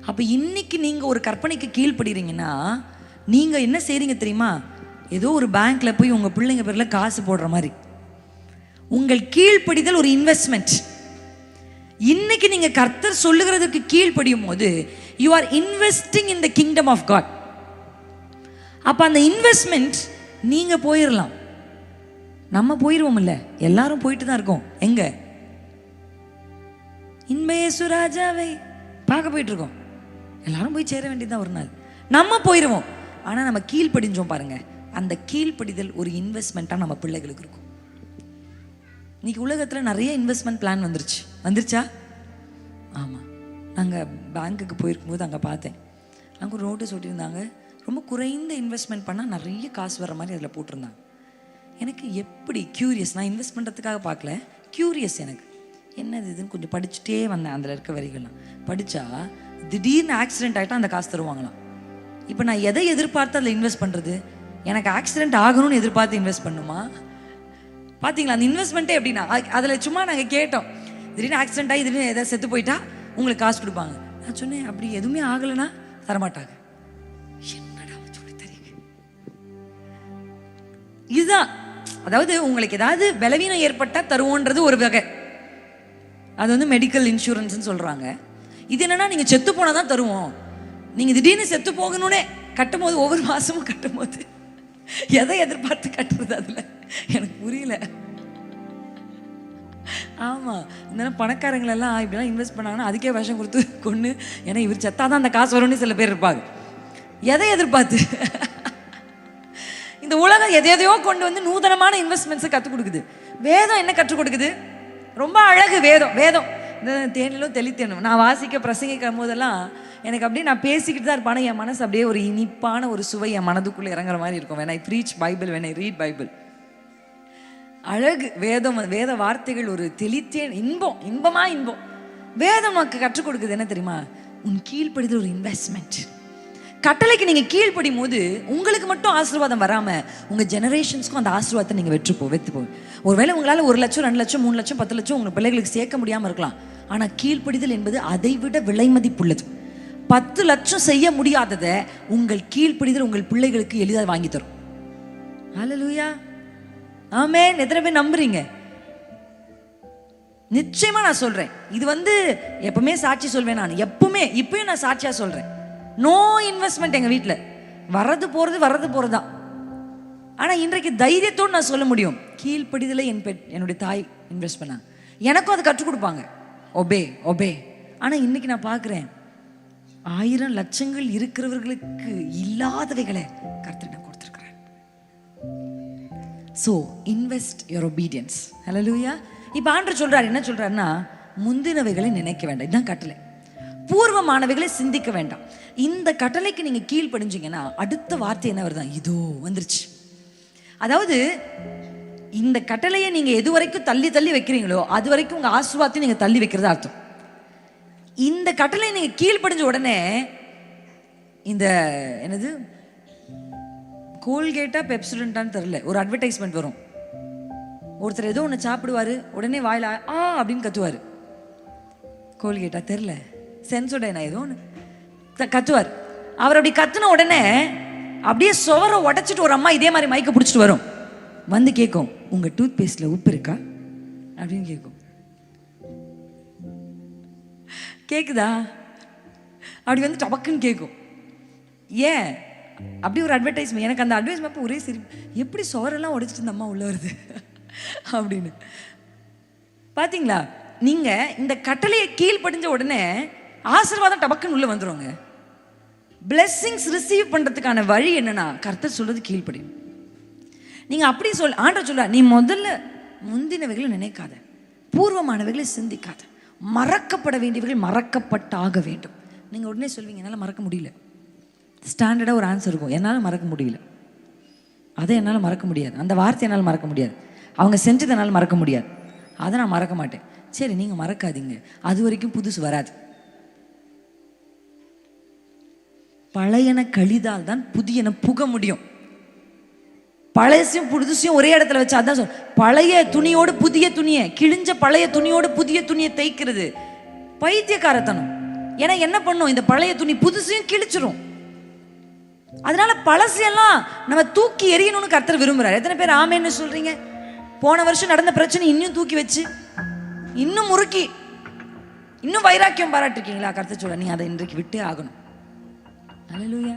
அப்போ இன்னைக்கு நீங்கள் ஒரு கற்பனைக்கு கீழ்ப்படுறீங்கன்னா நீங்கள் என்ன செய்கிறீங்க தெரியுமா? ஏதோ ஒரு பேங்க்ல போய் உங்கள் பிள்ளைங்க பேரில் காசு போடுற மாதிரி. உங்கள் கீழ்ப்படிதல் ஒரு இன்வெஸ்ட்மெண்ட். இன்னைக்கு நீங்கள் கர்த்தர் சொல்லுகிறதுக்கு கீழ்ப்படியும் போது you are investing in the kingdom of God. அப்போ அந்த இன்வெஸ்ட்மெண்ட் நீங்கள் போயிடலாம், நம்ம போயிடுவோம். இல்லை, எல்லாரும் போயிட்டு தான் இருக்கோம். எங்க இன்பேசு ராஜாவை பார்க்க போயிட்டு இருக்கோம். எல்லாரும் போய் சேர வேண்டியதுதான் ஒரு நாள். நம்ம போயிடுவோம். ஆனால் நம்ம கீழ்ப்படிஞ்சோம் பாருங்க, அந்த கீழ்ப்படிதல் ஒரு இன்வெஸ்ட்மெண்ட்டாக நம்ம பிள்ளைகளுக்கு இருக்கும். இன்னைக்கு உலகத்தில் நிறைய இன்வெஸ்ட்மெண்ட் பிளான் வந்துருச்சா? ஆமாம். நாங்கள் பேங்க்குக்கு போயிருக்கும்போது அங்கே பார்த்தேன், அங்கே ஒரு நோட்டீஸ் ஒட்டியிருந்தாங்க, ரொம்ப குறைந்த இன்வெஸ்ட்மெண்ட் பண்ணால் நிறைய காசு வர மாதிரி அதில் போட்டிருந்தாங்க. எனக்கு எப்படி க்யூரியஸ், நான் இன்வெஸ்ட் பண்ணுறதுக்காக பார்க்கல, க்யூரியஸ் எனக்கு என்னது இதுன்னு கொஞ்சம் படிச்சுட்டே வந்தேன். அதில் இருக்க வரிகள்லாம் படித்தா திடீர்னு ஆக்சிடென்ட் ஆகிட்டா அந்த காசு தருவாங்களாம். இப்போ நான் எதை எதிர்பார்த்து அதில் இன்வெஸ்ட் பண்ணுறது? எனக்கு ஆக்சிடென்ட் ஆகணும்னு எதிர்பார்த்து இன்வெஸ்ட் பண்ணுமா? பார்த்தீங்களா அந்த இன்வெஸ்ட்மெண்ட்டே எப்படின்னா, அதில் சும்மா நாங்கள் கேட்டோம், திடீர்னு ஆக்சிடென்ட் ஆகி திடீர்னு எதாவது செத்து போயிட்டா உங்களுக்கு காசு கொடுப்பாங்க. நான் சொன்னேன், அப்படி எதுவுமே ஆகலைன்னா தரமாட்டாங்க. என்னடா சொல்லி தரீங்க? இதுதான், அதாவது உங்களுக்கு ஏதாவது பலவீனம் ஏற்பட்டால் தருவோன்றது ஒரு வகை, அது வந்து மெடிக்கல் இன்சூரன்ஸ்ன்னு சொல்கிறாங்க. இது என்னன்னா, நீங்கள் செத்து போனால் தான் தருவோம். நீங்கள் திடீர்னு செத்து போகணுன்னே கட்டும் போது, ஒவ்வொரு மாதமும் கட்டும் போது எதை எதிர்பார்த்து கட்டுறது? அதில் எனக்கு புரியல. ஆமாம், இந்த பணக்காரங்களெல்லாம் இப்படிலாம் இன்வெஸ்ட் பண்ணாங்கன்னா அதுக்கே விஷம் கொடுத்து கொண்டு, ஏன்னா இவர் செத்தாதான் அந்த காசு வரும்னு சில பேர் இருப்பாங்க. எதை எதிர்பார்த்து? இந்த உலகம் எதையோ கொண்டு வந்து நூதனமான இன்வெஸ்ட்மெண்ட்ஸை கற்றுக் கொடுக்குது. வேதம் என்ன கற்றுக் கொடுக்குது? ரொம்ப அழகு வேதம். இந்த தேனிலும் தெளித்தேனும் நான் வாசிக்க பிரசங்கிக்கும் போதெல்லாம் எனக்கு அப்படியே நான் பேசிக்கிட்டு தான் இருப்பானே, என் மனசு அப்படியே ஒரு இனிப்பான ஒரு சுவை என் மனதுக்குள்ளே இறங்குற மாதிரி இருக்கும். when I preach Bible, when I read Bible, அழகு வேத வார்த்தைகள் ஒரு தெளித்தேன், இன்பம். வேதம் நமக்கு கற்றுக் கொடுக்குது என்ன தெரியுமா? உன் கீழ்ப்படிதல் ஒரு இன்வெஸ்ட்மெண்ட். கட்டளைக்கு நீங்க கீழ்ப்படியும் போது உங்களுக்கு மட்டும் ஆசீர்வாதம் வராம உங்க ஜெனரேஷன்ஸ்க்கும் அந்த ஆசீர்வாதத்தை நீங்க வெற்றி போய். ஒருவேளை உங்களால 1 லட்சம் 2 லட்சம் 3 லட்சம் 10 லட்சம் உங்க பிள்ளைகளுக்கு சேர்க்க முடியாம இருக்கலாம். ஆனா கீழ்ப்படிதல் என்பது அதை விட விலை மதிப்புள்ளது. 10 லட்சம் செய்ய முடியாததை உங்கள் கீழ்ப்படிதல் உங்கள் பிள்ளைகளுக்கு எளிதாக வாங்கி தரும். ஹல்லேலூயா, ஆமென். எத்தனை பேர் நம்புறீங்க? நிச்சயமா நான் சொல்றேன், இது வந்து எப்பவுமே சாட்சி சொல்வேன். நான் இப்பயும் நான் சாட்சியா சொல்றேன். நோ இன்வெஸ்ட்மெண்ட் எங்க வீட்டில், வர்றது போறதுதான். ஆனா இன்றைக்கு தைரியத்தோடு நான் சொல்ல முடியும், கீழ்ப்படிதலை என்னுடைய தாய் இன்வெஸ்ட் பண்ணாங்க. எனக்கும் அதை கற்றுக் கொடுப்பாங்க, ஒபே. ஆனா இன்னைக்கு நான் பார்க்கிறேன், 1000 லட்சங்கள் இருக்கிறவர்களுக்கு இல்லாதவைகளை கர்த்தரிடம் கொடுத்திருக்கிறார். So invest your obedience. ஹல்லேலூயா. இப்போ ஆண்டவர் சொல்றாரு, என்ன சொல்றாருன்னா, முந்தினவைகளை நினைக்க வேண்டாம், இதுதான் கட்டளை. பூர்வமானவைகளை சிந்திக்க வேண்டாம். இந்த கட்டளைக்கு நீங்க கீழ்ப்படிஞ்சீங்கன்னா அடுத்த வார்த்தை என்ன வருதான்? இதோ வந்துருச்சு. அதாவது இந்த கட்டளையை நீங்க எது வரைக்கும் தள்ளி வைக்கிறீங்களோ அது வரைக்கும் உங்க ஆசீர்வாதத்தை நீங்க தள்ளி வைக்கிறது அர்த்தம். இந்த கட்டளை நீங்க கீழ்ப்படிஞ்ச உடனே இந்த என்னது கோல்கேட்டா பெப்சுடன்டான்னு தெரியல, ஒரு அட்வர்டைஸ்மெண்ட் வரும். ஒருத்தர் ஏதோ ஒன்று சாப்பிடுவாரு, உடனே வாயில அப்படின்னு கத்துவாரு. கோல்கேட்டா தெரியல, சென்சோடைனா ஏதோ ஒன்று கத்துவார். அவர் அப்படி கத்துன உடனே அப்படியே சுவரை உடைச்சிட்டு ஒரு அம்மா இதே மாதிரி மைக்க பிடிச்சிட்டு வரும், வந்து கேட்கும், உங்க டூத் பேஸ்ட்ல உப்பு இருக்கா அப்படின்னு கேட்கும். கேக்குதா? அப்படி வந்து டபக்குன்னு கேட்கும். ஏன் அப்படி ஒரு அட்வர்டைஸ்மெண்ட்? எனக்கு அந்த அட்வர்டைஸ்மெண்ட் ஒரே சரி, எப்படி சுவரெல்லாம் உடைச்சிட்டு இந்த அம்மா உள்ள வருது அப்படின்னு. பாத்தீங்களா? நீங்க இந்த கட்டளையை கீழ்ப்படிஞ்ச உடனே ஆசீர்வாதம் டபக்குன்னு உள்ள வந்துருவாங்க. பிளெஸிங்ஸ் ரிசீவ் பண்றதுக்கான வழி என்னன்னா, கர்த்தர் சொல்றது கீழ்ப்படி. நீங்க அப்படி ஆண்டவர் சொல்ல, நீ முதல்ல முந்தினவைகளை நினைக்காத, பூர்வமானவைகளை சிந்திக்காத, மறக்கப்பட வேண்டியவைகள் மறக்கப்பட்டாக வேண்டும். நீங்க உடனே சொல்வீங்க, என்னால் மறக்க முடியல. ஸ்டாண்டர்டா ஒரு ஆன்சர் இருக்கும், என்னால் மறக்க முடியல, அதை என்னால் மறக்க முடியாது, அந்த வார்த்தை என்னால் மறக்க முடியாது, அவங்க செஞ்சதை என்னால் மறக்க முடியாது, அதை நான் மறக்க மாட்டேன். சரி, நீங்க மறக்காதீங்க, அது வரைக்கும் புதுசு வராது. பழையன கழிதால் தான் புதியன புக முடியும். பழையசையும் புதுசையும் ஒரே இடத்துல வச்சு, அதான் பழைய துணியோடு புதிய துணியை, கிழிஞ்ச பழைய துணியோடு புதிய துணியை தைக்கிறது பைத்தியக்காரத்தனம். ஏன்னா என்ன பண்ணும், இந்த பழைய துணி புதுசையும் கிழிச்சிரும். அதனால பழசையெல்லாம் நம்ம தூக்கி எறியணும்னு கர்த்தர் விரும்புறாரு. எத்தனை பேர் ஆமேன்னு சொல்றீங்க? போன வருஷம் நடந்த பிரச்சனை இன்னும் தூக்கி வச்சு, இன்னும் முறுக்கி, இன்னும் வைராக்கியம் பாராட்டிருக்கீங்களா? கர்த்தர் சொல்ல, நீ அதை இன்றைக்கு விட்டே ஆகணும். அல்லேலூயா.